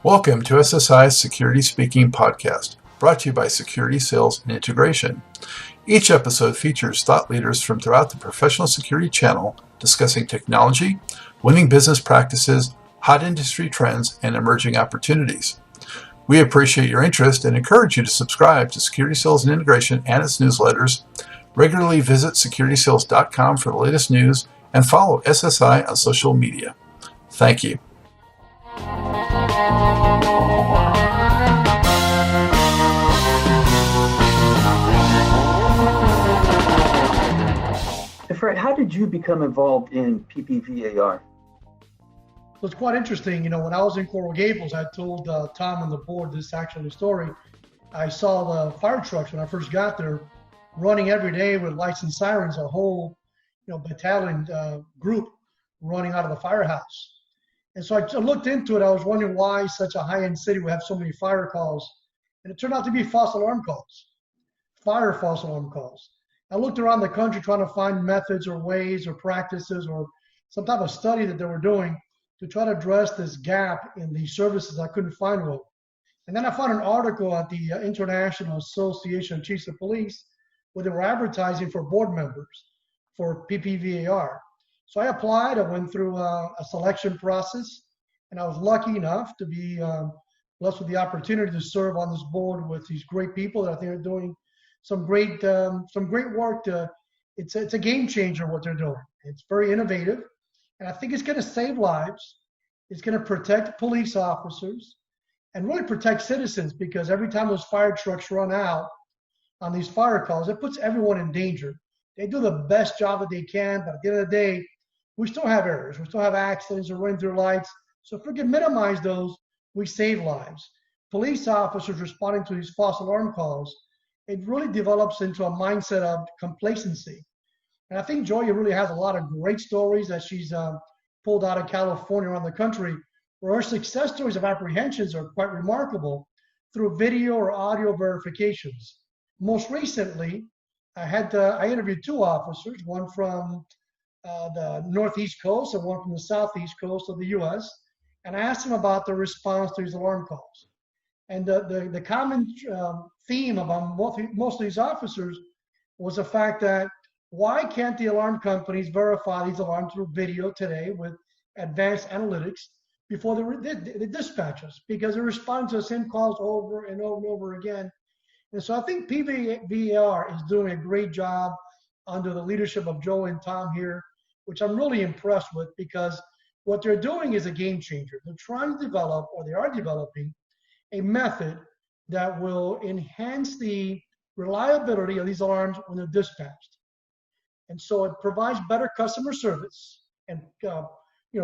Welcome to SSI's Security Speaking podcast, brought to you by Security Sales and Integration. Each episode features thought leaders from throughout the professional security channel discussing technology, winning business practices, hot industry trends, and emerging opportunities. We appreciate your interest and encourage you to subscribe to Security Sales and Integration and its newsletters. Regularly visit securitysales.com for the latest news and follow SSI on social media. Thank you. Fred, how did you become involved in PPVAR? So it's quite interesting. When I was in Coral Gables, I told Tom on the board this actual story. I saw the fire trucks when I first got there running every day with lights and sirens, a whole battalion group running out of the firehouse. And so I looked into it. I was wondering why such a high-end city would have so many fire calls. And it turned out to be false alarm calls, fire false alarm calls. I looked around the country trying to find methods or ways or practices or some type of study that they were doing to try to address this gap in the services I couldn't find one. And then I found an article at the International Association of Chiefs of Police where they were advertising for board members for PPVAR. So I applied. I went through a selection process, and I was lucky enough to be blessed with the opportunity to serve on this board with these great people that I think are doing some great work. It's a game changer what they're doing. It's very innovative, and I think it's going to save lives. It's going to protect police officers and really protect citizens, because every time those fire trucks run out on these fire calls, it puts everyone in danger. They do the best job that they can, but at the end of the day, we still have errors. We still have accidents or running through lights. So if we can minimize those, we save lives. Police officers responding to these false alarm calls, it really develops into a mindset of complacency. And I think Joya really has a lot of great stories that she's pulled out of California around the country, where her success stories of apprehensions are quite remarkable through video or audio verifications. Most recently, I interviewed two officers, one from the Northeast Coast and one from the Southeast Coast of the U.S., and I asked them about their response to these alarm calls. And the common theme among most of these officers was the fact that why can't the alarm companies verify these alarms through video today with advanced analytics before they dispatch us? Because they respond to the same calls over and over and over again. And so I think PPVAR is doing a great job under the leadership of Joe and Tom here, which I'm really impressed with, because what they're doing is a game changer. They're trying to develop, or they are developing, a method that will enhance the reliability of these alarms when they're dispatched. And so it provides better customer service and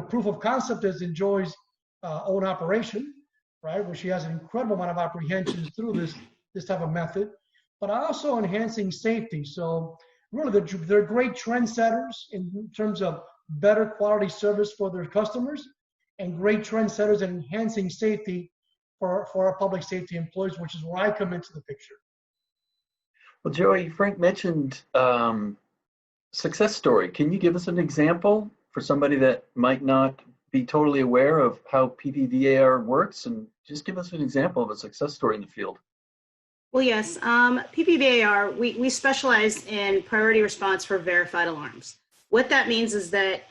proof of concept is in Joy's own operation, right, where she has an incredible amount of apprehensions through this type of method, but also enhancing safety. So really they're great trendsetters in terms of better quality service for their customers, and great trendsetters in enhancing safety for our public safety employees, which is where I come into the picture. Well, Joey, Frank mentioned success story. Can you give us an example for somebody that might not be totally aware of how PPVAR works, and just give us an example of a success story in the field? Well, yes. PPVAR, we specialize in priority response for verified alarms. What that means is that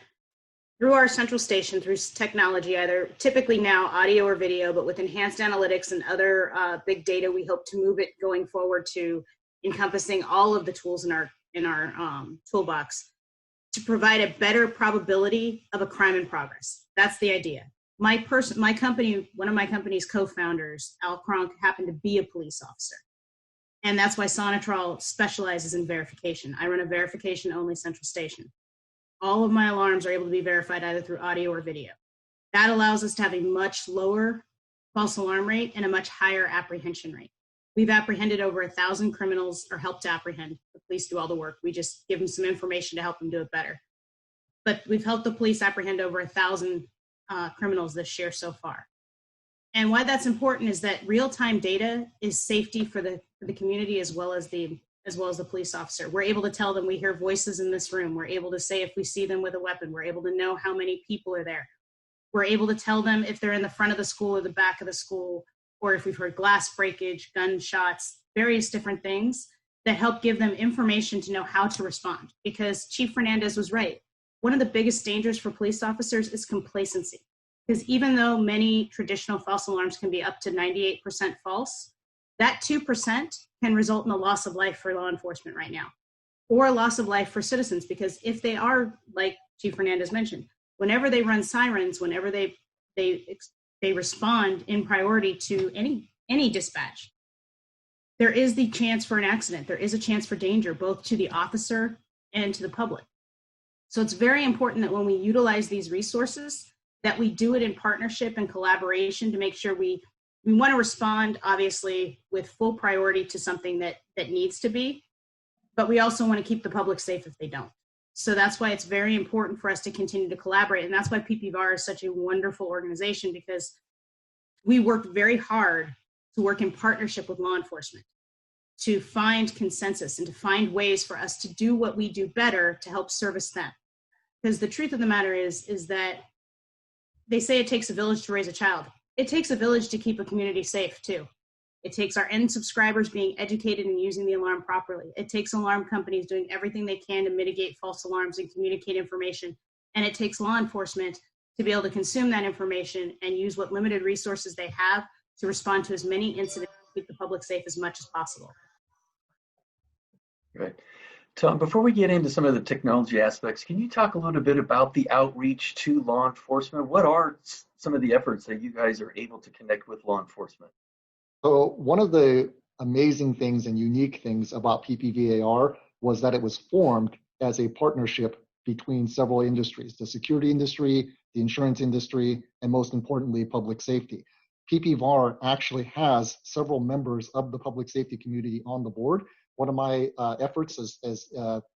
through our central station, through technology, either typically now audio or video, but with enhanced analytics and other big data, we hope to move it going forward to encompassing all of the tools in our toolbox to provide a better probability of a crime in progress. That's the idea. My company, one of my company's co-founders, Al Cronk, happened to be a police officer. And that's why Sonatrol specializes in verification. I run a verification-only central station. All of my alarms are able to be verified either through audio or video. That allows us to have a much lower false alarm rate and a much higher apprehension rate. We've apprehended over 1,000 criminals, or helped to apprehend. The police do all the work. We just give them some information to help them do it better. But we've helped the police apprehend over 1,000 criminals this year so far. And why that's important is that real-time data is safety for the community as well as the as well as the police officer. We're able to tell them we hear voices in this room. We're able to say if we see them with a weapon. We're able to know how many people are there. We're able to tell them if they're in the front of the school or the back of the school, or if we've heard glass breakage, gunshots, various different things that help give them information to know how to respond. Because Chief Fernandez was right. One of the biggest dangers for police officers is complacency. Because even though many traditional false alarms can be up to 98% false, that 2% can result in a loss of life for law enforcement right now, or a loss of life for citizens. Because if they are, like Chief Fernandez mentioned, whenever they run sirens, whenever they respond in priority to any dispatch, there is the chance for an accident. There is a chance for danger, both to the officer and to the public. So it's very important that when we utilize these resources, that we do it in partnership and collaboration to make sure we want to respond, obviously, with full priority to something that needs to be, but we also want to keep the public safe if they don't. So that's why it's very important for us to continue to collaborate. And that's why PPVAR is such a wonderful organization, because we work very hard to work in partnership with law enforcement to find consensus and to find ways for us to do what we do better to help service them. Because the truth of the matter is that they say it takes a village to raise a child. It takes a village to keep a community safe too. It takes our end subscribers being educated and using the alarm properly. It takes alarm companies doing everything they can to mitigate false alarms and communicate information. And it takes law enforcement to be able to consume that information and use what limited resources they have to respond to as many incidents and keep the public safe as much as possible. Right. Tom, before we get into some of the technology aspects, can you talk a little bit about the outreach to law enforcement? What are some of the efforts that you guys are able to connect with law enforcement? So one of the amazing things and unique things about PPVAR was that it was formed as a partnership between several industries: the security industry, the insurance industry, and most importantly, public safety. PPVAR actually has several members of the public safety community on the board. One of my efforts as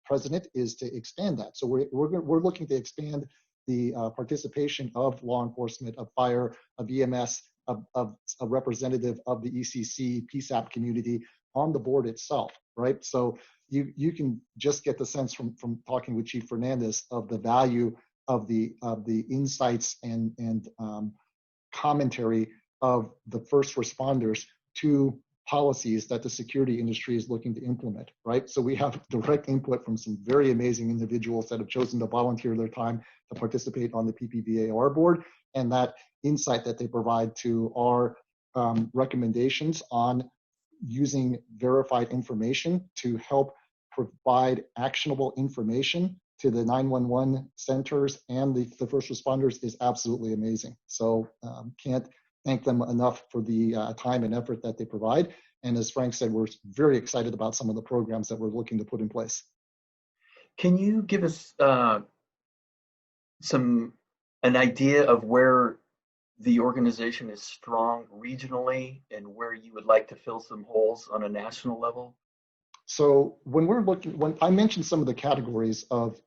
president is to expand that. So we're looking to expand the participation of law enforcement, of fire, of EMS, of a representative of the ECC, PSAP community on the board itself, right? So you can just get the sense from talking with Chief Fernandez of the value of the insights and commentary of the first responders to policies that the security industry is looking to implement, right? So we have direct input from some very amazing individuals that have chosen to volunteer their time to participate on the PPVAR board, and that insight that they provide to our recommendations on using verified information to help provide actionable information to the 911 centers and the first responders is absolutely amazing. So can't thank them enough for the time and effort that they provide. And as Frank said, we're very excited about some of the programs that we're looking to put in place. Can you give us an idea of where the organization is strong regionally and where you would like to fill some holes on a national level? So when I mentioned some of the categories of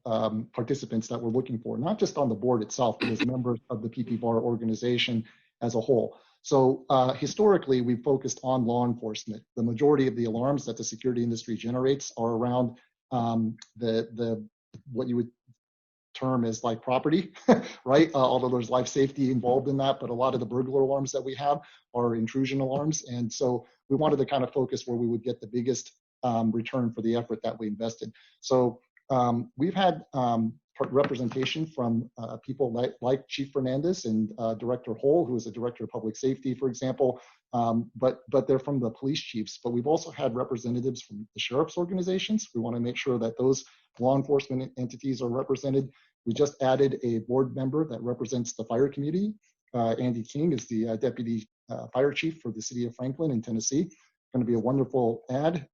participants that we're looking for, not just on the board itself, but as members of the PPVAR organization as a whole. So historically, we've focused on law enforcement. The majority of the alarms that the security industry generates are around the what you would term as like property, right? Although there's life safety involved in that, but a lot of the burglar alarms that we have are intrusion alarms. And so we wanted to kind of focus where we would get the biggest return for the effort that we invested. So we've had representation from people like Chief Fernandez and Director Hull, who is a director of public safety, for example, but they're from the police chiefs. But we've also had representatives from the sheriff's organizations. We want to make sure that those law enforcement entities are represented. We just added a board member that represents the fire community. Andy King is the deputy fire chief for the city of Franklin in Tennessee. Going to be a wonderful add.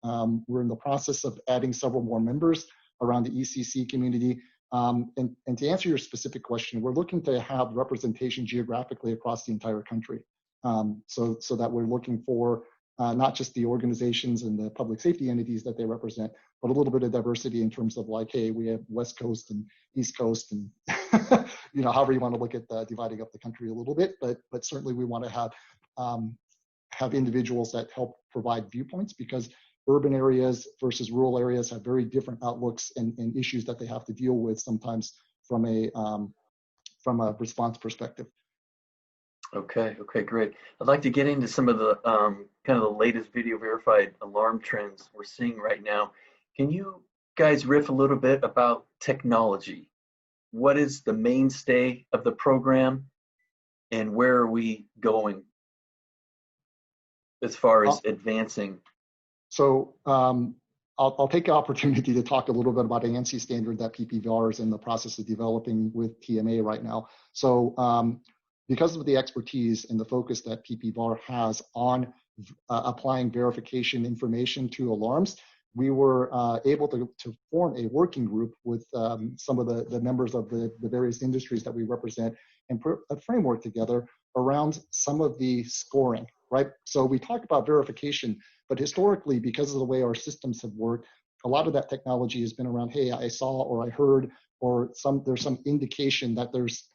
We're in the process of adding several more members around the ECC community. And to answer your specific question, we're looking to have representation geographically across the entire country. So that we're looking for not just the organizations and the public safety entities that they represent, but a little bit of diversity in terms of like, hey, we have West Coast and East Coast and, you know, however you want to look at dividing up the country a little bit, but certainly we want to have individuals that help provide viewpoints, because urban areas versus rural areas have very different outlooks and issues that they have to deal with sometimes from a response perspective. Okay, great. I'd like to get into some of the kind of the latest video verified alarm trends we're seeing right now. Can you guys riff a little bit about technology? What is the mainstay of the program, and where are we going as far as advancing? So I'll take the opportunity to talk a little bit about an ANSI standard that PPVAR is in the process of developing with TMA right now. So because of the expertise and the focus that PPVAR has on applying verification information to alarms, we were able to form a working group with some of the members of the various industries that we represent and put a framework together around some of the scoring, right? So we talk about verification, but historically, because of the way our systems have worked, a lot of that technology has been around, hey, I saw or I heard, or there's some indication that there's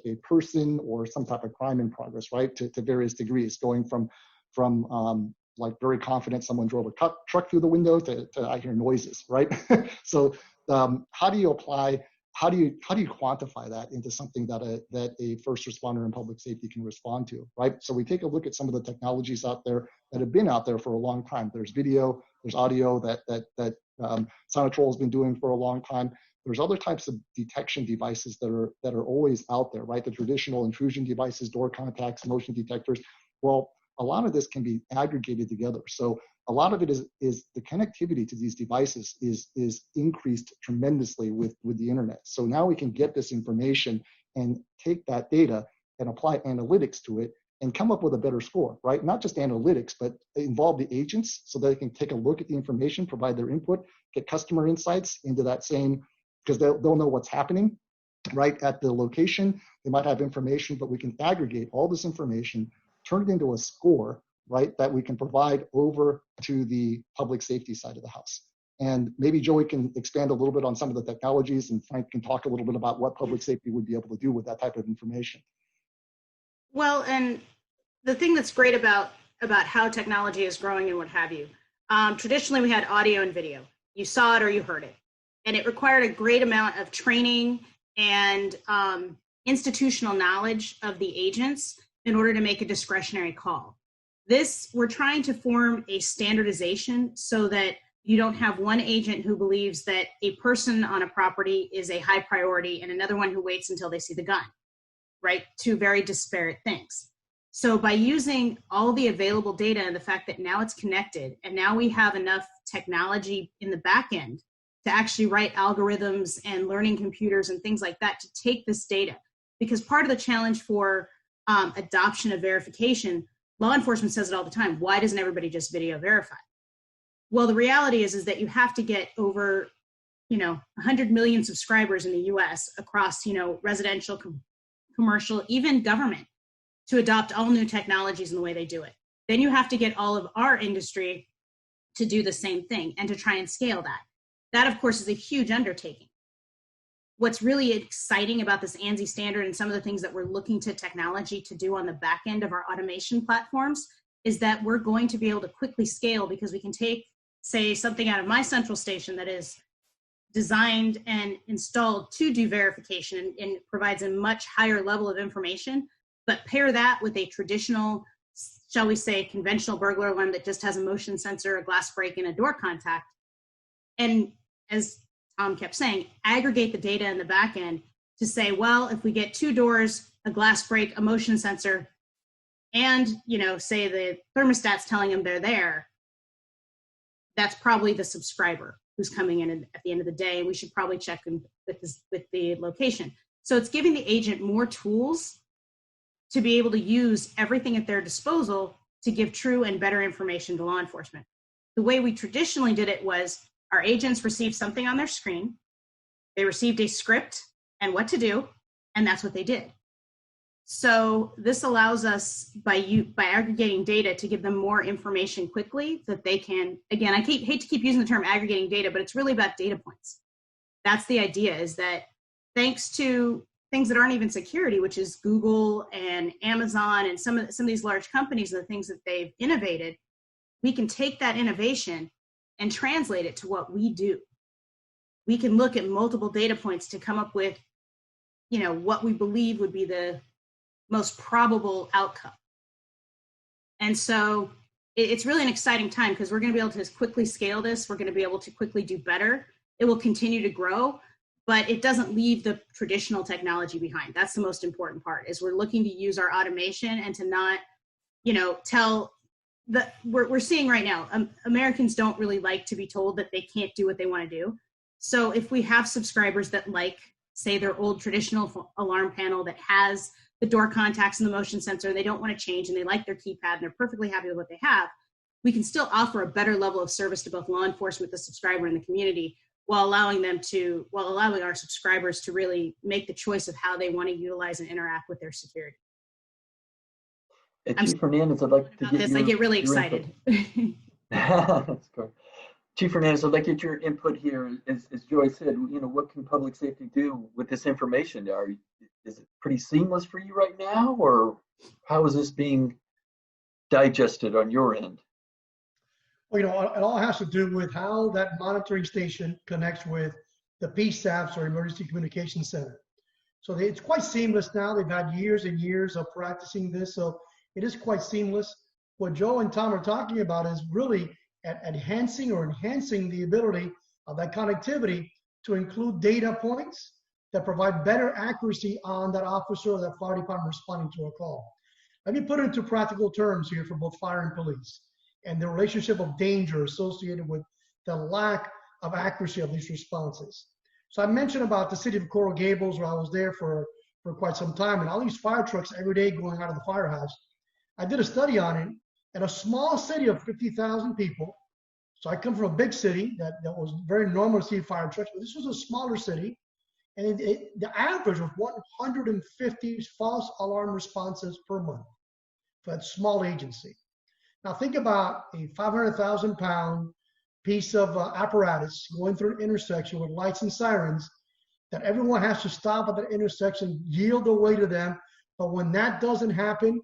a person or some type of crime in progress, right? To various degrees, going from like very confident someone drove a truck through the window to I hear noises, right? So how do you quantify that into something that a first responder in public safety can respond to, right? So we take a look at some of the technologies out there that have been out there for a long time. There's video, there's audio that Sonatrol has been doing for a long time. There's other types of detection devices that are always out there, right? The traditional intrusion devices, door contacts, motion detectors. Well, a lot of this can be aggregated together. So a lot of it is the connectivity to these devices is increased tremendously with the internet. So now we can get this information and take that data and apply analytics to it and come up with a better score, right? Not just analytics, but involve the agents so that they can take a look at the information, provide their input, get customer insights into that same, because they'll know what's happening right at the location. They might have information, but we can aggregate all this information, turn it into a score, right, that we can provide over to the public safety side of the house. And maybe Joey can expand a little bit on some of the technologies, and Frank can talk a little bit about what public safety would be able to do with that type of information. Well, and the thing that's great about how technology is growing and what have you, traditionally we had audio and video. You saw it or you heard it. And it required a great amount of training and institutional knowledge of the agents in order to make a discretionary call. We're trying to form a standardization so that you don't have one agent who believes that a person on a property is a high priority and another one who waits until they see the gun, right? Two very disparate things. So by using all the available data and the fact that now it's connected and now we have enough technology in the back end to actually write algorithms and learning computers and things like that to take this data. Because part of the challenge for adoption of verification, law enforcement says it all the time, why doesn't everybody just video verify? Well, the reality is that you have to get over, 100 million subscribers in the US across, residential, commercial, even government to adopt all new technologies in the way they do it. Then you have to get all of our industry to do the same thing and to try and scale that. That, of course, is a huge undertaking. What's really exciting about this ANSI standard and some of the things that we're looking to technology to do on the back end of our automation platforms is that we're going to be able to quickly scale because we can take, say, something out of my central station that is designed and installed to do verification and provides a much higher level of information, but pair that with a traditional, shall we say, conventional burglar alarm that just has a motion sensor, a glass break, and a door contact. And as Tom kept saying, aggregate the data in the back end to say, well, if we get 2 doors, a glass break, a motion sensor, and, say the thermostat's telling them they're there, that's probably the subscriber who's coming in at the end of the day. And we should probably check with the location. So it's giving the agent more tools to be able to use everything at their disposal to give true and better information to law enforcement. The way we traditionally did it was our agents received something on their screen, they received a script and what to do, and that's what they did. So this allows us, by aggregating data, to give them more information quickly that they can, again, I hate to keep using the term aggregating data, but it's really about data points. That's the idea, is that thanks to things that aren't even security, which is Google and Amazon and some of these large companies and the things that they've innovated, we can take that innovation and translate it to what we do. We can look at multiple data points to come up with, what we believe would be the most probable outcome. And so it's really an exciting time because we're going to be able to quickly scale this. We're going to be able to quickly do better. It will continue to grow, but it doesn't leave the traditional technology behind. That's the most important part, is we're looking to use our automation and to not, we're seeing right now, Americans don't really like to be told that they can't do what they want to do. So if we have subscribers that like, say, their old traditional alarm panel that has the door contacts and the motion sensor, they don't want to change and they like their keypad and they're perfectly happy with what they have, we can still offer a better level of service to both law enforcement, the subscriber, and the community, while allowing our subscribers to really make the choice of how they want to utilize and interact with their security. Chief Hernandez, I'd like to get I get really excited. That's cool. Chief Hernandez, I'd like to get your input here. As Joy said, what can public safety do with this information? Is it pretty seamless for you right now, or how is this being digested on your end? Well, it all has to do with how that monitoring station connects with the PSAPs, or Emergency Communication Center. So it's quite seamless now. They've had years and years of practicing this, so it is quite seamless. What Joe and Tom are talking about is really enhancing the ability of that connectivity to include data points that provide better accuracy on that officer or that fire department responding to a call. Let me put it into practical terms here for both fire and police, and the relationship of danger associated with the lack of accuracy of these responses. So I mentioned about the city of Coral Gables, where I was there for quite some time, and all these fire trucks every day going out of the firehouse. I did a study on it. In a small city of 50,000 people, so I come from a big city that was very normal to see fire trucks, but this was a smaller city, and the average was 150 false alarm responses per month for that small agency. Now think about a 500,000 pound piece of apparatus going through an intersection with lights and sirens that everyone has to stop at that intersection, yield the way to them, but when that doesn't happen,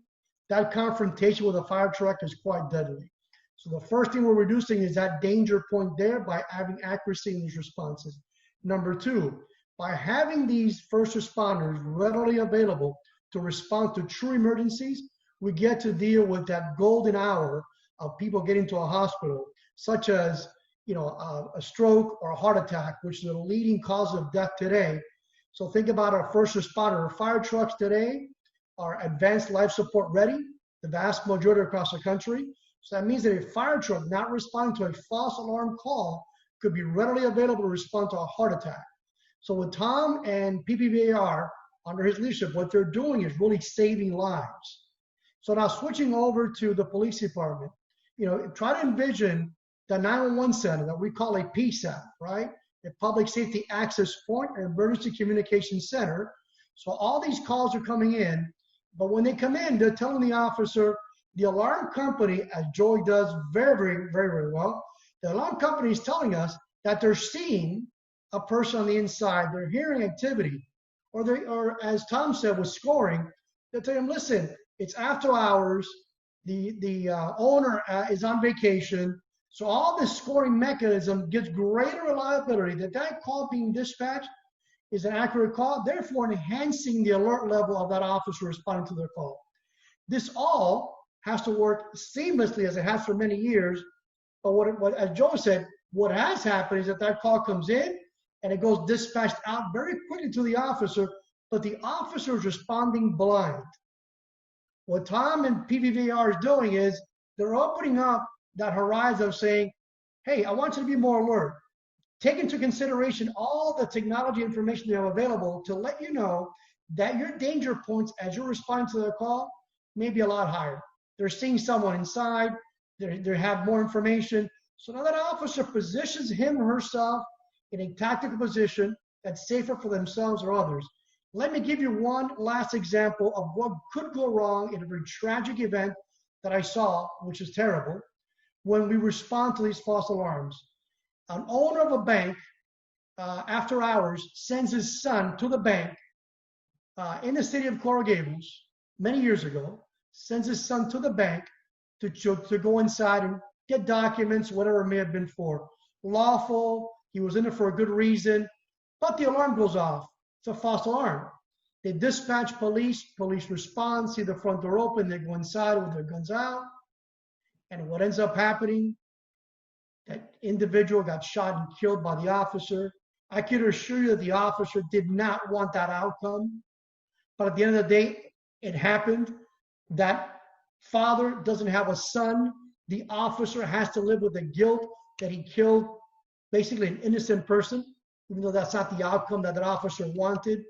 that confrontation with a fire truck is quite deadly. So the first thing we're reducing is that danger point there by having accuracy in these responses. Number two, by having these first responders readily available to respond to true emergencies, we get to deal with that golden hour of people getting to a hospital, such as a stroke or a heart attack, which is the leading cause of death today. So think about our first responder. Our fire trucks today are advanced life support ready, the vast majority across the country. So that means that a fire truck not responding to a false alarm call could be readily available to respond to a heart attack. So with Tom and PPVAR, under his leadership, what they're doing is really saving lives. So now switching over to the police department, try to envision the 911 center that we call a PSAP, right? A Public Safety Access Point, an Emergency Communication Center. So all these calls are coming in, but when they come in, they're telling the officer, the alarm company, as Joy does very, very, very, very well, the alarm company is telling us that they're seeing a person on the inside, they're hearing activity, or as Tom said with scoring, they're telling them, listen, it's after hours, the owner is on vacation, so all this scoring mechanism gives greater reliability that call being dispatched is an accurate call, therefore enhancing the alert level of that officer responding to their call. This all has to work seamlessly as it has for many years, but what as Joe said, what has happened is that call comes in and it goes dispatched out very quickly to the officer, but the officer is responding blind. What Tom and PPVAR is doing is they're opening up that horizon of saying, hey, I want you to be more alert. Take into consideration all the technology information they have available to let you know that your danger points as you're responding to their call may be a lot higher. They're seeing someone inside, they have more information. So now that officer positions him or herself in a tactical position that's safer for themselves or others. Let me give you one last example of what could go wrong in a very tragic event that I saw, which is terrible, when we respond to these false alarms. An owner of a bank, after hours, sends his son to the bank in the city of Coral Gables many years ago, sends his son to the bank to go inside and get documents, whatever it may have been for. Lawful, he was in it for a good reason, but the alarm goes off. It's a false alarm. They dispatch police respond, see the front door open, they go inside with their guns out. And what ends up happening, that individual got shot and killed by the officer. I can assure you that the officer did not want that outcome. But at the end of the day, it happened. That father doesn't have a son. The officer has to live with the guilt that he killed basically an innocent person, even though that's not the outcome that officer wanted.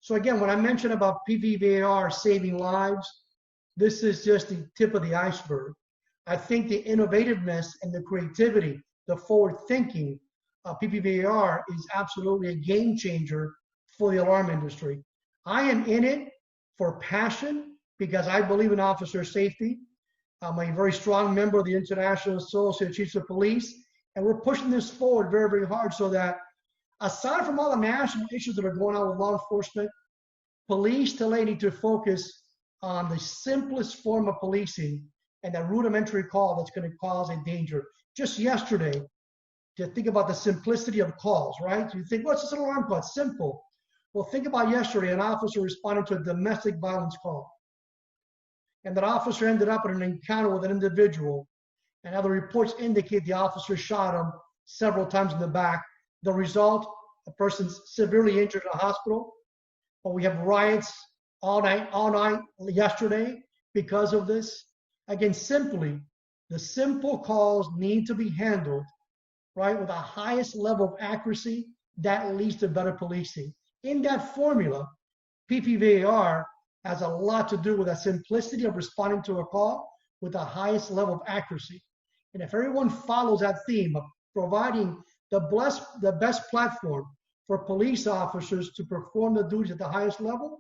So again, when I mentioned about PPVAR saving lives, this is just the tip of the iceberg. I think the innovativeness and the creativity, the forward thinking of PPVAR is absolutely a game changer for the alarm industry. I am in it for passion because I believe in officer safety. I'm a very strong member of the International Association of Chiefs of Police, and we're pushing this forward very, very hard so that aside from all the national issues that are going on with law enforcement, police today need to focus on the simplest form of policing and that rudimentary call that's going to cause a danger. Just yesterday, to think about the simplicity of calls, right? You think, what's this an alarm call? It's simple. Well, think about yesterday, an officer responded to a domestic violence call. And that officer ended up in an encounter with an individual. And other reports indicate the officer shot him several times in the back. The result, a person's severely injured in a hospital. But we have riots all night yesterday because of this. Again, simply, the simple calls need to be handled, right, with the highest level of accuracy that leads to better policing. In that formula, PPVAR has a lot to do with the simplicity of responding to a call with the highest level of accuracy. And if everyone follows that theme of providing the best platform for police officers to perform the duties at the highest level,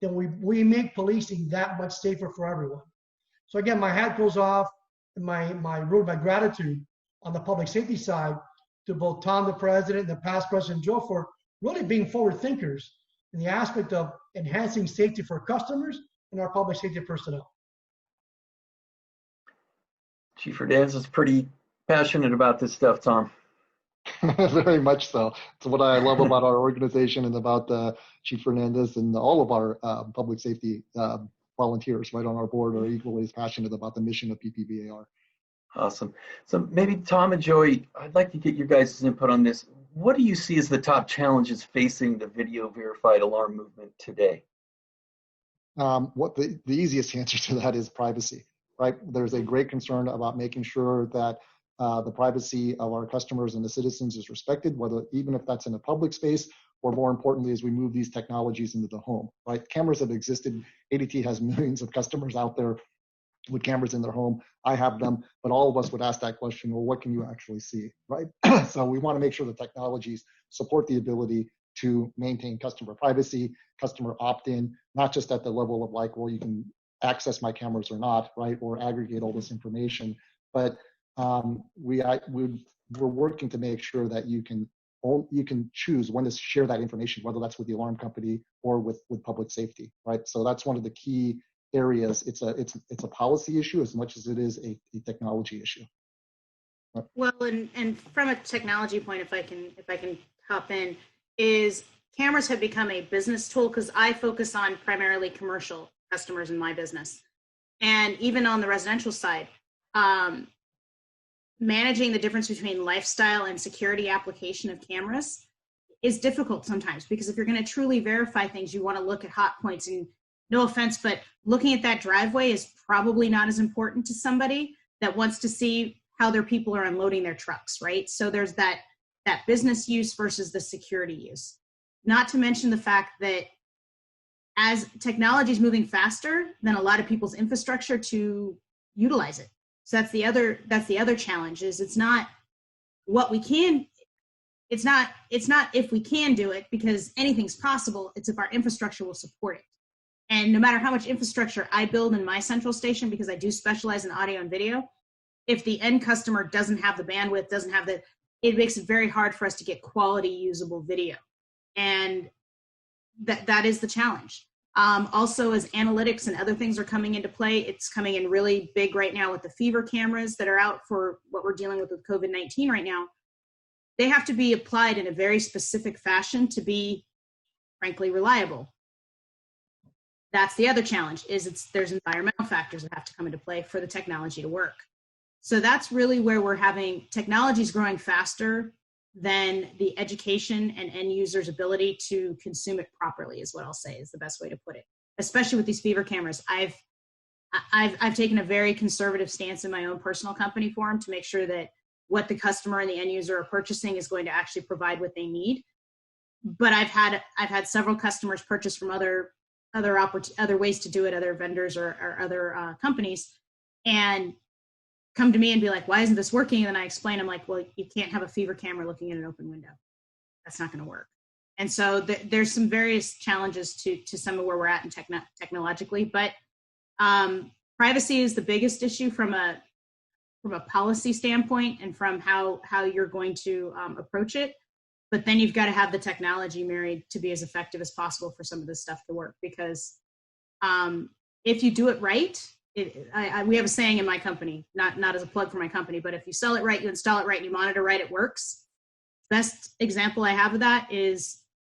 then we make policing that much safer for everyone. So again, my hat goes off, and my gratitude on the public safety side to both Tom, the president, and the past president, Joe, for really being forward thinkers in the aspect of enhancing safety for customers and our public safety personnel. Chief Hernandez is pretty passionate about this stuff, Tom. Very much so. It's what I love about our organization and about Chief Hernandez and all of our public safety volunteers right on our board are equally as passionate about the mission of PPVAR. Awesome. So maybe Tom and Joey, I'd like to get your guys' input on this. What do you see as the top challenges facing the video verified alarm movement today? What the easiest answer to that is privacy, right? There's a great concern about making sure that the privacy of our customers and the citizens is respected, whether even if that's in a public space, or more importantly, as we move these technologies into the home, right? Cameras have existed. ADT has millions of customers out there with cameras in their home. I have them, but all of us would ask that question, well, what can you actually see, right? So we want to make sure the technologies support the ability to maintain customer privacy, customer opt-in, not just at the level of like, well, you can access my cameras or not, right? Or aggregate all this information. But we're working to make sure that you can choose when to share that information, whether that's with the alarm company or with public safety, right? So that's one of the key areas. It's a policy issue as much as it is a technology issue. Right. Well, and from a technology point, if I can hop in, is cameras have become a business tool because I focus on primarily commercial customers in my business, and even on the residential side. Managing the difference between lifestyle and security application of cameras is difficult sometimes, because if you're going to truly verify things, you want to look at hot points. And no offense, but looking at that driveway is probably not as important to somebody that wants to see how their people are unloading their trucks, right? So there's that business use versus the security use. Not to mention the fact that as technology is moving faster than a lot of people's infrastructure to utilize it. So that's the other challenge. Is it's not what we can, it's not if we can do it, because anything's possible. It's if our infrastructure will support it. And no matter how much infrastructure I build in my central station, because I do specialize in audio and video, if the end customer doesn't have the bandwidth, it makes it very hard for us to get quality usable video. And that is the challenge. Also, as analytics and other things are coming into play, it's coming in really big right now with the fever cameras that are out for what we're dealing with COVID-19 right now. They have to be applied in a very specific fashion to be, frankly, reliable. That's the other challenge, is there's environmental factors that have to come into play for the technology to work. So that's really where we're having, technology is growing faster than the education and end users' ability to consume it properly, is what I'll say is the best way to put it. Especially with these fever cameras, I've taken a very conservative stance in my own personal company for them to make sure that what the customer and the end user are purchasing is going to actually provide what they need. But I've had several customers purchase from other ways to do it, other vendors or other companies, and come to me and be like, why isn't this working? And then I explain, I'm like, well, you can't have a fever camera looking at an open window. That's not going to work. And so there's some various challenges to some of where we're at in technologically, but privacy is the biggest issue from a policy standpoint and from how you're going to approach it. But then you've got to have the technology married to be as effective as possible for some of this stuff to work, because if you do it right, we have a saying in my company, not as a plug for my company, but if you sell it right, you install it right, and you monitor right, it works. Best example I have of that is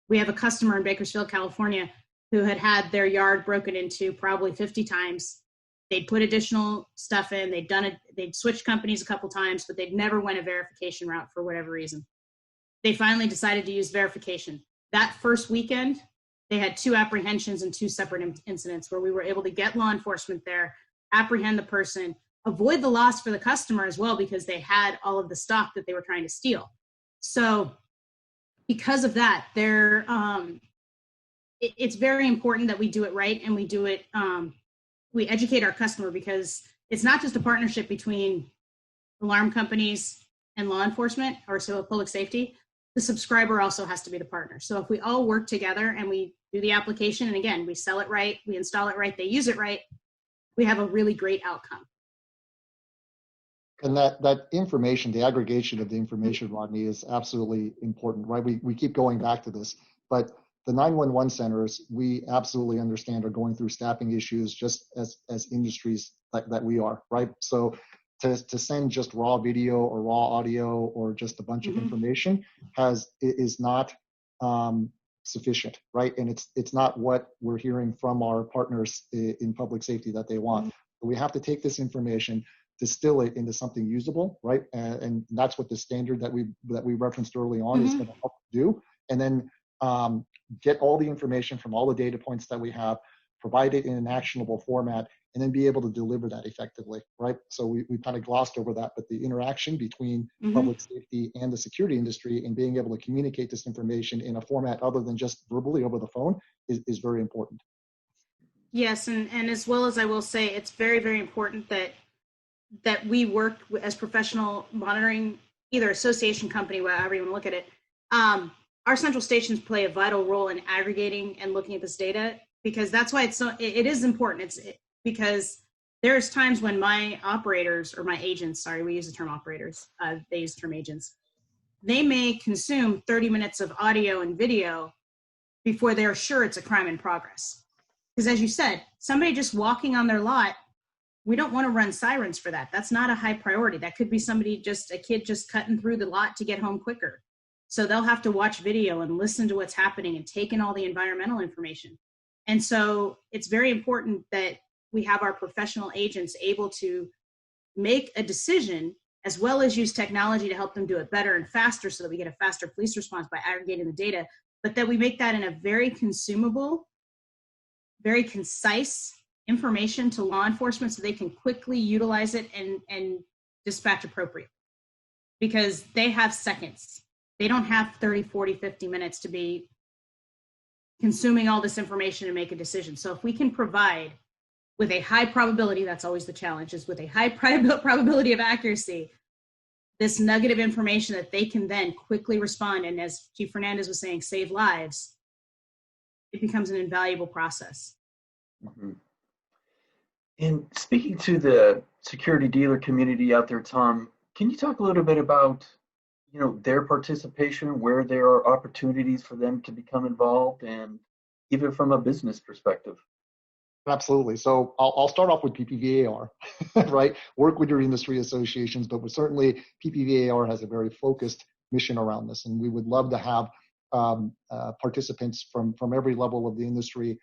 we have a customer in Bakersfield, California, who had their yard broken into probably 50 times. They'd put additional stuff in, they'd switched companies a couple times, but they'd never went a verification route for whatever reason. They finally decided to use verification. That first weekend, they had 2 apprehensions and 2 separate incidents where we were able to get law enforcement there, apprehend the person, avoid the loss for the customer as well, because they had all of the stock that they were trying to steal. So because of that, it's very important that we do it right, and we do it, we educate our customer, because it's not just a partnership between alarm companies and law enforcement or public safety. The subscriber also has to be the partner. So if we all work together and we do the application, and again, we sell it right, we install it right, they use it right, we have a really great outcome. And that information, the aggregation of the information, Rodney, is absolutely important, right? We keep going back to this, but the 911 centers, we absolutely understand, are going through staffing issues just as industries that we are, right? So to send just raw video or raw audio or just a bunch of information is not sufficient, right? And it's not what we're hearing from our partners in public safety that they want. We have to take this information, distill it into something usable, right? And that's what the standard that we referenced early on is going to help do. And then get all the information from all the data points that we have, provide it in an actionable format, and then be able to deliver that effectively, right? So we kind of glossed over that, but the interaction between public safety and the security industry and being able to communicate this information in a format other than just verbally over the phone is very important. Yes, and as well as I will say, it's very, very important that we work as professional monitoring, either association, company, however you want to look at it. Our central stations play a vital role in aggregating and looking at this data, because that's why it is important. Because there's times when my operators, or my agents, sorry, we use the term operators, they use the term agents, they may consume 30 minutes of audio and video before they're sure it's a crime in progress. Because as you said, somebody just walking on their lot, we don't want to run sirens for that. That's not a high priority. That could be a kid just cutting through the lot to get home quicker. So they'll have to watch video and listen to what's happening and take in all the environmental information. And so it's very important that we have our professional agents able to make a decision, as well as use technology to help them do it better and faster, so that we get a faster police response by aggregating the data, but that we make that in a very consumable, very concise information to law enforcement so they can quickly utilize it and dispatch appropriately. Because they have seconds. They don't have 30, 40, 50 minutes to be consuming all this information and make a decision. So if we can provide with a high probability, that's always the challenge, is with a high probability of accuracy, this nugget of information that they can then quickly respond, and as Chief Fernandez was saying, save lives, it becomes an invaluable process. And speaking to the security dealer community out there, Tom, can you talk a little bit about their participation, where there are opportunities for them to become involved, and even from a business perspective? Absolutely. So I'll start off with PPVAR, right? Work with your industry associations, but certainly PPVAR has a very focused mission around this, and we would love to have participants from every level of the industry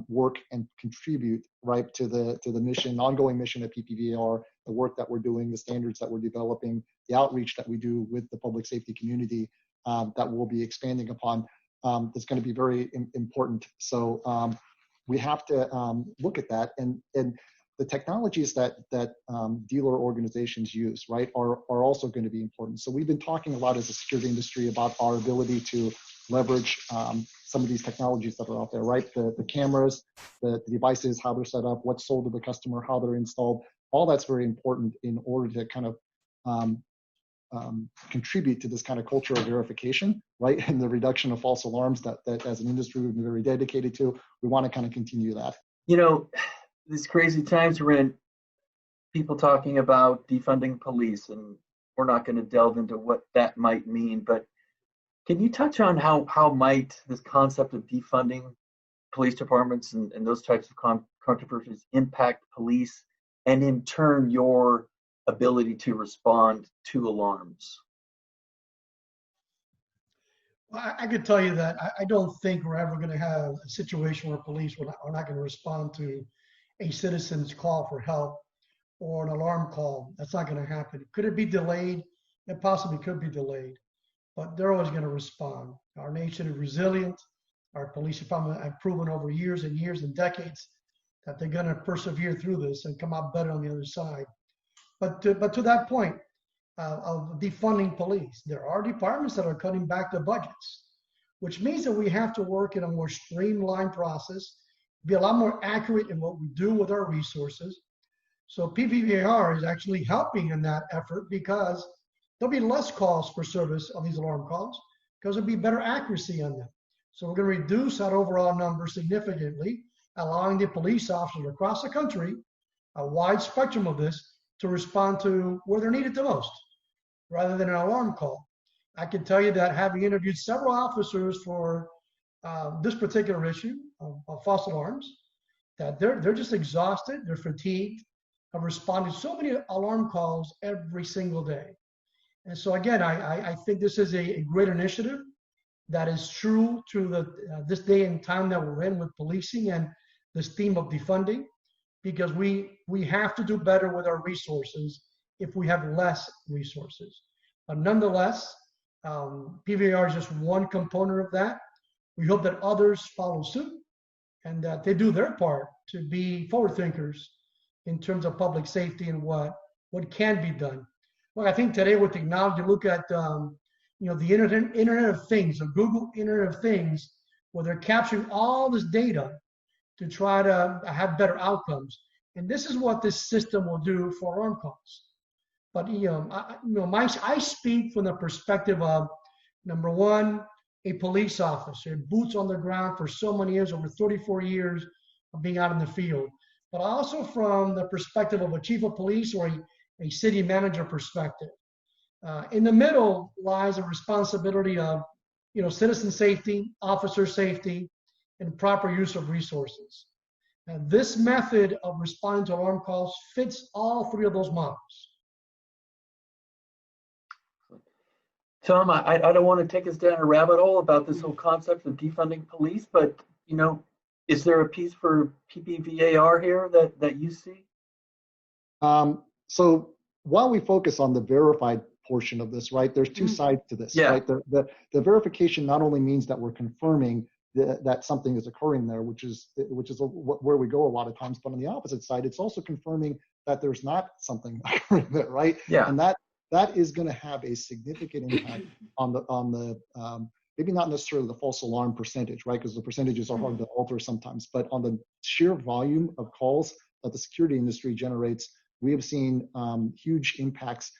work and contribute right to the mission, ongoing mission of PPVAR, the work that we're doing, the standards that we're developing, the outreach that we do with the public safety community that we'll be expanding upon. That's going to be very important. So we have to look at that, and the technologies that dealer organizations use, right, are also going to be important. So we've been talking a lot as a security industry about our ability to leverage some of these technologies that are out there, right? The cameras, the devices, how they're set up, what's sold to the customer, how they're installed. All that's very important in order to kind of contribute to this kind of culture of verification, right? And the reduction of false alarms that as an industry we've been very dedicated to. We want to kind of continue that. You know, these crazy times we're in, people talking about defunding police, and we're not going to delve into what that might mean, but can you touch on how might this concept of defunding police departments and those types of controversies impact police, and in turn your ability to respond to alarms? Well, I could tell you that I don't think we're ever going to have a situation where police are not going to respond to a citizen's call for help or an alarm call. That's not going to happen. Could it be delayed? It possibly could be delayed, but they're always going to respond. Our nation is resilient. Our police department have proven over years and years and decades that they're going to persevere through this and come out better on the other side. But to that point of defunding police, there are departments that are cutting back their budgets, which means that we have to work in a more streamlined process, be a lot more accurate in what we do with our resources. So PPVAR is actually helping in that effort, because there'll be less calls for service on these alarm calls because there'll be better accuracy on them. So we're going to reduce that overall number significantly, allowing the police officers across the country, a wide spectrum of this, to respond to where they're needed the most, rather than an alarm call. I can tell you that, having interviewed several officers for this particular issue of false alarms, that they're just exhausted, they're fatigued, have responded to so many alarm calls every single day. And so again, I think this is a great initiative that is true to this day and time that we're in with policing and this theme of defunding, because we have to do better with our resources if we have less resources. But nonetheless, PPVAR is just one component of that. We hope that others follow suit and that they do their part to be forward thinkers in terms of public safety and what can be done. Well, I think today with technology, look at the Internet of Things, the Google Internet of Things, where they're capturing all this data to try to have better outcomes. And this is what this system will do for alarm calls. But I speak from the perspective of, number one, a police officer, boots on the ground for so many years, over 34 years of being out in the field. But also from the perspective of a chief of police or a city manager perspective. In the middle lies a responsibility of, citizen safety, officer safety, and proper use of resources. And this method of responding to alarm calls fits all three of those models. Tom, I don't want to take us down a rabbit hole about this whole concept of defunding police, but is there a piece for PPVAR here that you see? So while we focus on the verified portion of this, right, there's two sides to this, right? The verification not only means that we're confirming that something is occurring there, which is where we go a lot of times, but on the opposite side, it's also confirming that there's not something occurring there, right? Yeah. And that is going to have a significant impact on the maybe not necessarily the false alarm percentage, right? Because the percentages are hard to alter sometimes, but on the sheer volume of calls that the security industry generates, we have seen huge impacts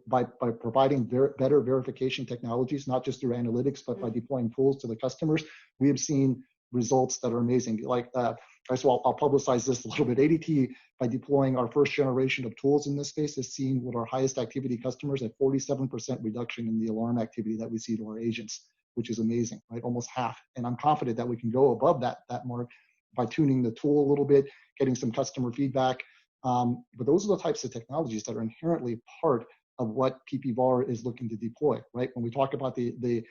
by providing better verification technologies, not just through analytics, but by deploying tools to the customers. We have seen results that are amazing. Like, so I'll publicize this a little bit. ADT, by deploying our first generation of tools in this space, has seen with our highest activity customers a 47% reduction in the alarm activity that we see to our agents. which is amazing, right? Almost half. And I'm confident that we can go above that mark by tuning the tool a little bit, getting some customer feedback. But those are the types of technologies that are inherently part of what PPVAR is looking to deploy, right? When we talk about the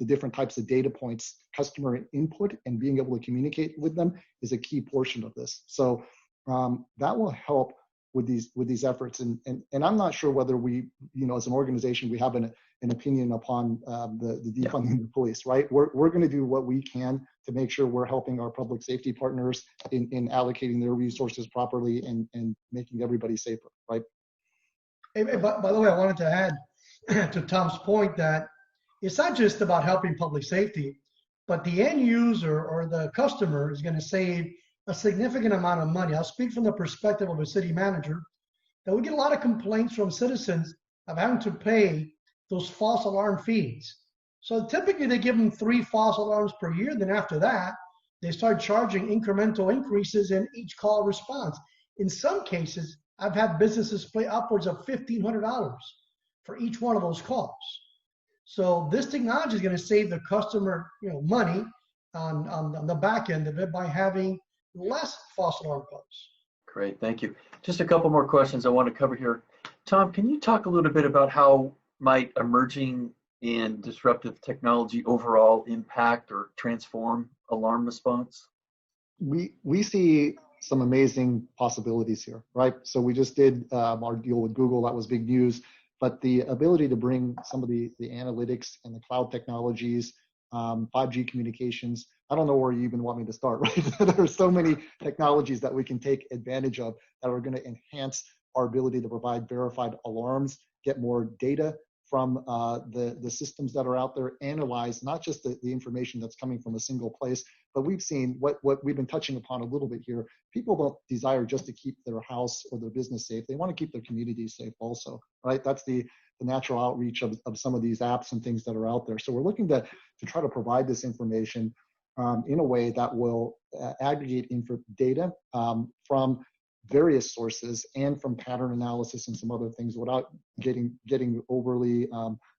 different types of data points, customer input and being able to communicate with them is a key portion of this. So that will help with these efforts. And I'm not sure whether we, as an organization, we have an opinion upon the defunding the police, right? We're going to do what we can to make sure we're helping our public safety partners in allocating their resources properly and making everybody safer, right? Hey, by the way, I wanted to add to Tom's point that it's not just about helping public safety, but the end user or the customer is going to save a significant amount of money. I'll speak from the perspective of a city manager that we get a lot of complaints from citizens of having to pay those false alarm fees. So typically they give them 3 false alarms per year. Then after that, they start charging incremental increases in each call response. In some cases, I've had businesses pay upwards of $1,500 for each one of those calls. So this technology is going to save the customer, money on the back end of it by having less false alarm calls. Great, thank you. Just a couple more questions I want to cover here. Tom, can you talk a little bit about how might emerging and disruptive technology overall impact or transform alarm response? We see some amazing possibilities here, right? So we just did our deal with Google. That was big news. But the ability to bring some of the analytics and the cloud technologies, 5G communications, I don't know where you even want me to start, right? There are so many technologies that we can take advantage of that are going to enhance our ability to provide verified alarms, get more data from the systems that are out there, analyze not just the information that's coming from a single place, but we've seen what we've been touching upon a little bit here. People don't desire just to keep their house or their business safe. They want to keep their community safe also, right? That's the natural outreach of some of these apps and things that are out there. So we're looking to try to provide this information in a way that will aggregate data from various sources and from pattern analysis and some other things without getting overly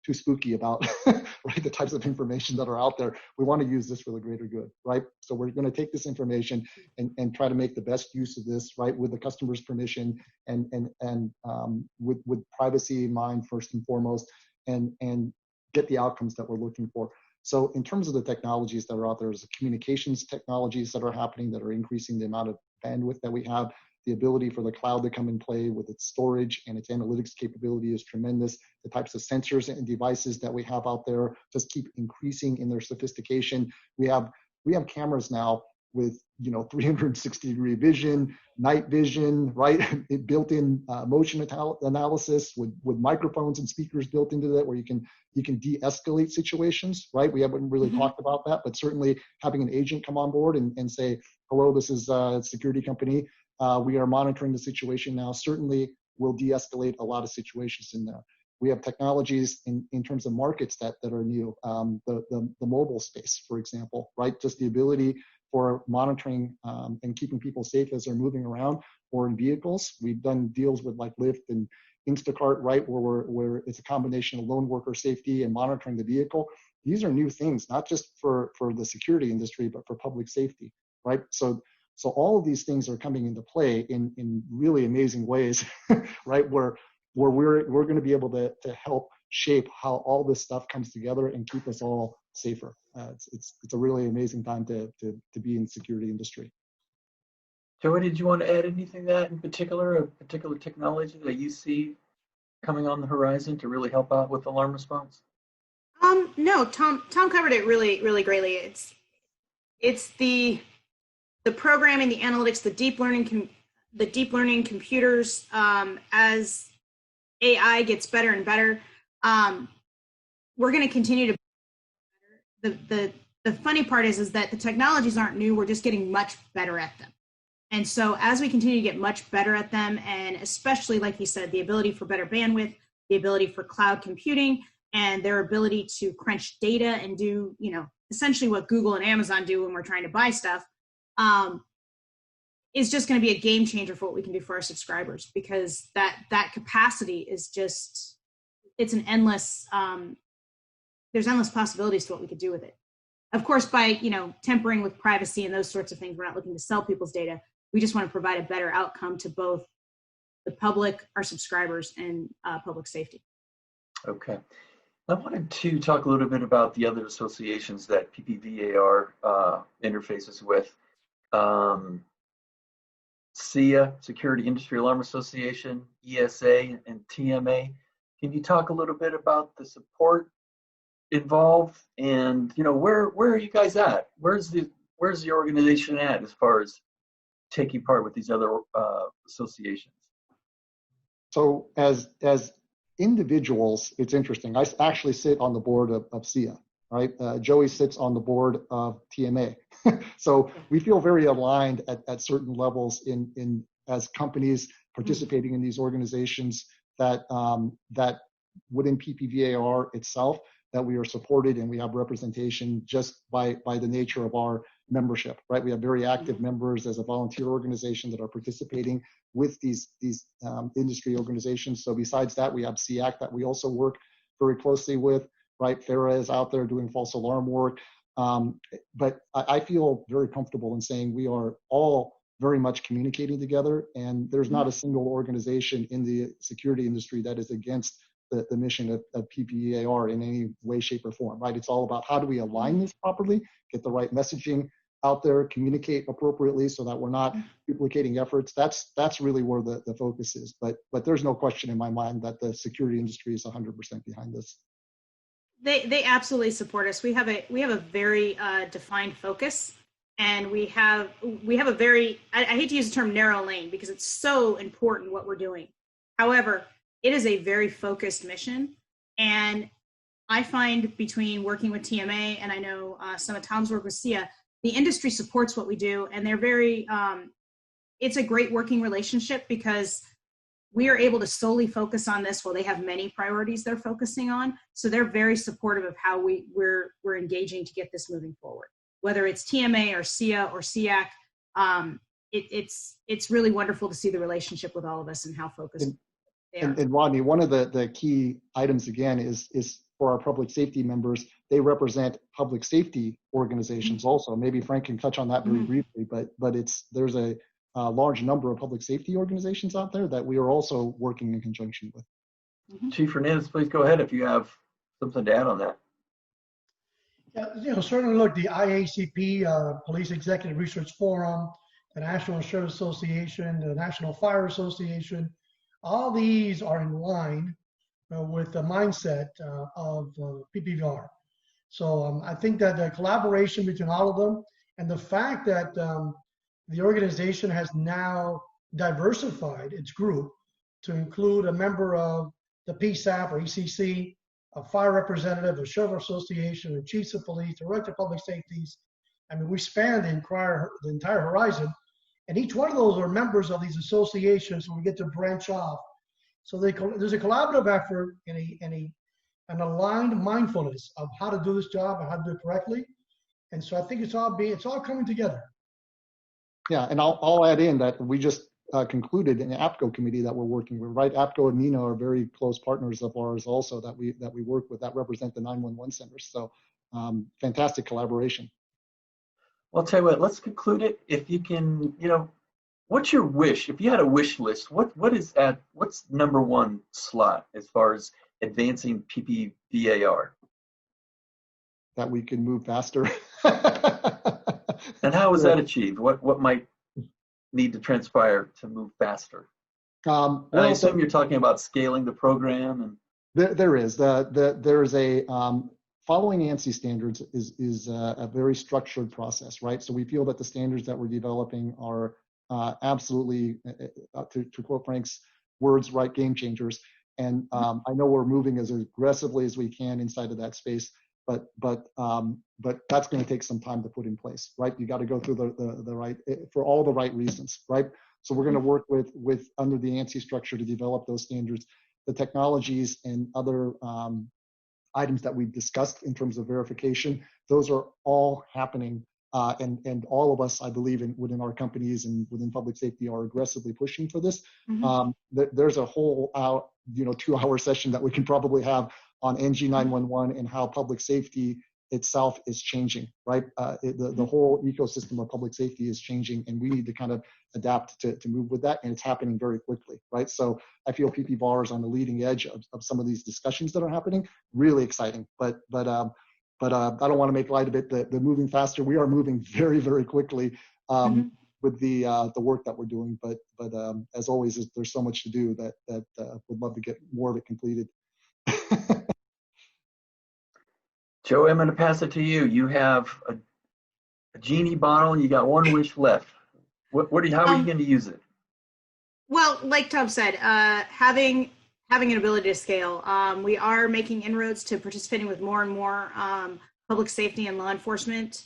too spooky about right, the types of information that are out there. We want to use this for the greater good, right? So we're going to take this information and try to make the best use of this, right, with the customer's permission and with privacy in mind first and foremost, and get the outcomes that we're looking for. So in terms of the technologies that are out there, there's communications technologies that are happening that are increasing the amount of bandwidth that we have. The ability for the cloud to come and play with its storage and its analytics capability is tremendous. The types of sensors and devices that we have out there just keep increasing in their sophistication. We have cameras now with 360-degree vision, night vision, right? Built-in motion analysis with microphones and speakers built into that, where you can de-escalate situations, right? We haven't really talked about that, but certainly having an agent come on board and say, hello, this is a security company. We are monitoring the situation now. Certainly will de-escalate a lot of situations in there. We have technologies in terms of markets that are new. The mobile space, for example, right? Just the ability for monitoring and keeping people safe as they're moving around or in vehicles. We've done deals with like Lyft and Instacart, right? Where it's a combination of lone worker safety and monitoring the vehicle. These are new things, not just for the security industry, but for public safety, right? So all of these things are coming into play in really amazing ways, right? Where we're going to be able to help shape how all this stuff comes together and keep us all safer. It's a really amazing time to be in the security industry. Joey, did you want to add anything to that in particular, a particular technology that you see coming on the horizon to really help out with alarm response? No, Tom covered it really, really greatly. It's the programming, the analytics, the deep learning computers. As AI gets better and better, we're going to continue to. The funny part is that the technologies aren't new. We're just getting much better at them. And so as we continue to get much better at them, and especially, like you said, the ability for better bandwidth, the ability for cloud computing, and their ability to crunch data and do, essentially what Google and Amazon do when we're trying to buy stuff, is just going to be a game changer for what we can do for our subscribers, because that capacity is just, it's an endless there's endless possibilities to what we could do with it. Of course, by tempering with privacy and those sorts of things, we're not looking to sell people's data. We just want to provide a better outcome to both the public, our subscribers, and public safety. Okay. I wanted to talk a little bit about the other associations that PPVAR interfaces with. SIA, Security Industry Alarm Association, ESA, and TMA. Can you talk a little bit about the support involved, and where are you guys at? Where's the organization at as far as taking part with these other associations? So as individuals, it's interesting. I actually sit on the board of SIA, right? Joey sits on the board of TMA. So we feel very aligned at certain levels in as companies participating in these organizations that within PPVAR itself, that we are supported and we have representation just by the nature of our membership, right? We have very active members as a volunteer organization that are participating with these industry organizations. So besides that, we have SEAC that we also work very closely with, right? FARA is out there doing false alarm work. But I feel very comfortable in saying we are all very much communicating together, and there's not a single organization in the security industry that is against the mission of PPVAR in any way, shape, or form, right? It's all about how do we align this properly, get the right messaging out there, communicate appropriately so that we're not duplicating efforts. That's really where the focus is. But there's no question in my mind that the security industry is 100% behind this. They absolutely support us. We have a very defined focus, and we have a very, I hate to use the term narrow lane because it's so important what we're doing. However, it is a very focused mission, and I find between working with TMA and I know some of Tom's work with SIA, the industry supports what we do, and they're very, it's a great working relationship because we are able to solely focus on this while they have many priorities they're focusing on. So they're very supportive of how we're engaging to get this moving forward. Whether it's TMA or SIA or SEAC, it's really wonderful to see the relationship with all of us and how focused they are. And Rodney, one of the key items again is for our public safety members, they represent public safety organizations also. Maybe Frank can touch on that very briefly, but there's a large number of public safety organizations out there that we are also working in conjunction with. Chief Hernandez, please go ahead if you have something to add on that. Yeah, certainly look, the IACP, Police Executive Research Forum, the National Insurance Association, the National Fire Association, all these are in line with the mindset of PPVAR. So I think that the collaboration between all of them and the fact that the organization has now diversified its group to include a member of the PSAP or ECC, a fire representative, a sheriff association, a chiefs of police, director of public safeties. I mean, we span the entire horizon, and each one of those are members of these associations, so we get to branch off. So there's a collaborative effort and an aligned mindfulness of how to do this job and how to do it correctly. And so I think it's all coming together. Yeah, and I'll add in that we just concluded an APCO committee that we're working with, right? APCO and NINA are very close partners of ours also that we work with that represent the 911 centers. So fantastic collaboration. Well, I'll tell you what, let's conclude it. If you can, what's your wish? If you had a wish list, what's number one slot as far as advancing PPVAR? That we can move faster. And how is that achieved? What might need to transpire to move faster? Well, I assume you're talking about scaling the program. And there is a following ANSI standards is a very structured process, right? So we feel that the standards that we're developing are absolutely, to quote Frank's words, right, game changers. And I know we're moving as aggressively as we can inside of that space. But that's going to take some time to put in place, right? You got to go through the right, for all the right reasons, right? So we're going to work with under the ANSI structure to develop those standards, the technologies and other items that we've discussed in terms of verification. Those are all happening, and all of us, I believe, within our companies and within public safety are aggressively pushing for this. There's a whole 2-hour session that we can probably have on NG911 and how public safety itself is changing, right? The whole ecosystem of public safety is changing, and we need to kind of adapt to move with that, and it's happening very quickly, right? So I feel PPVAR is on the leading edge of some of these discussions that are happening. Really exciting, but I don't want to make light of it. The moving faster, we are moving very, very quickly with the work that we're doing. But as always, there's so much to do that would love to get more of it completed. Joey, I'm going to pass it to you. You have a genie bottle, and you got one wish left. How are you going to use it? Well, like Tom said, having an ability to scale, we are making inroads to participating with more and more public safety and law enforcement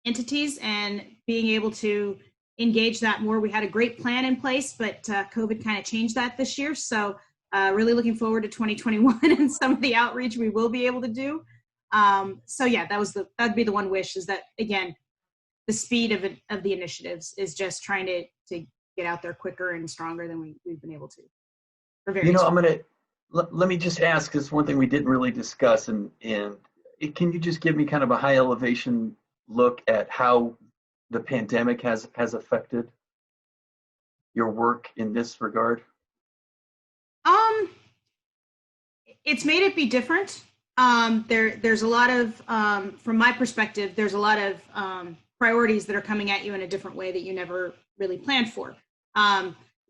entities, and being able to engage that more. We had a great plan in place, but COVID kind of changed that this year. So really looking forward to 2021 and some of the outreach we will be able to do. So yeah, that'd be the one wish, is that, again, the speed of the initiatives is just trying to get out there quicker and stronger than we've been able to. Let me just ask, because one thing we didn't really discuss, and can you just give me kind of a high elevation look at how the pandemic has affected your work in this regard? It's made it be different. There's a lot of, from my perspective, there's a lot of priorities that are coming at you in a different way that you never really planned for.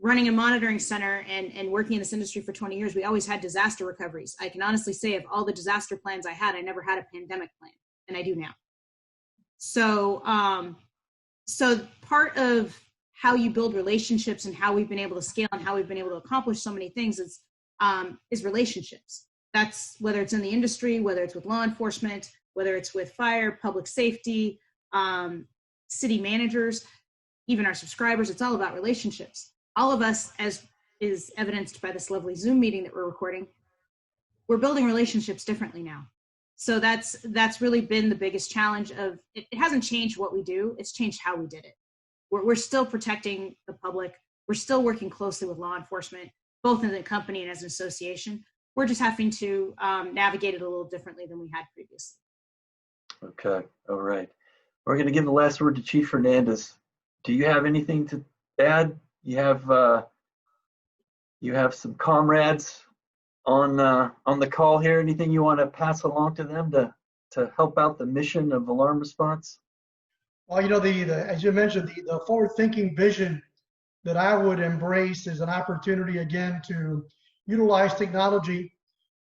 Running a monitoring center and working in this industry for 20 years, we always had disaster recoveries. I can honestly say, of all the disaster plans I had, I never had a pandemic plan, and I do now. So part of how you build relationships and how we've been able to scale and how we've been able to accomplish so many things is relationships. That's whether it's in the industry, whether it's with law enforcement, whether it's with fire, public safety, city managers, even our subscribers. It's all about relationships. All of us, as is evidenced by this lovely Zoom meeting that we're recording, we're building relationships differently now. So that's really been the biggest challenge of it. It hasn't changed what we do. It's changed how we did it. We're still protecting the public. We're still working closely with law enforcement, both in the company and as an association. We're just having to navigate it a little differently than we had previously. Okay. All right. We're going to give the last word to Chief Hernandez. Do you have anything to add? You have some comrades on the call here. Anything you want to pass along to them to help out the mission of alarm response? Well, as you mentioned, the forward-thinking vision that I would embrace is an opportunity, again, to utilize technology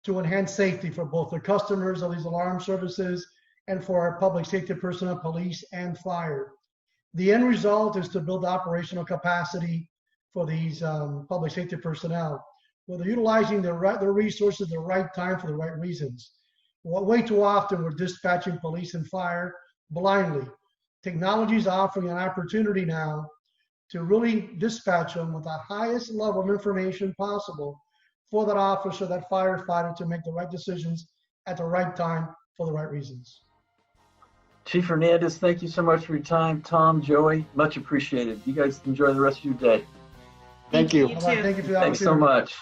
to enhance safety for both the customers of these alarm services and for our public safety personnel, police and fire. The end result is to build operational capacity for these public safety personnel, where they're utilizing their resources at the right time for the right reasons. Way too often we're dispatching police and fire blindly. Technology is offering an opportunity now to really dispatch them with the highest level of information possible for that officer, that firefighter, to make the right decisions at the right time for the right reasons. Chief Hernandez, thank you so much for your time. Tom, Joey, much appreciated. You guys enjoy the rest of your day. Thank you. You too. Thank you for the opportunity. Thanks so much.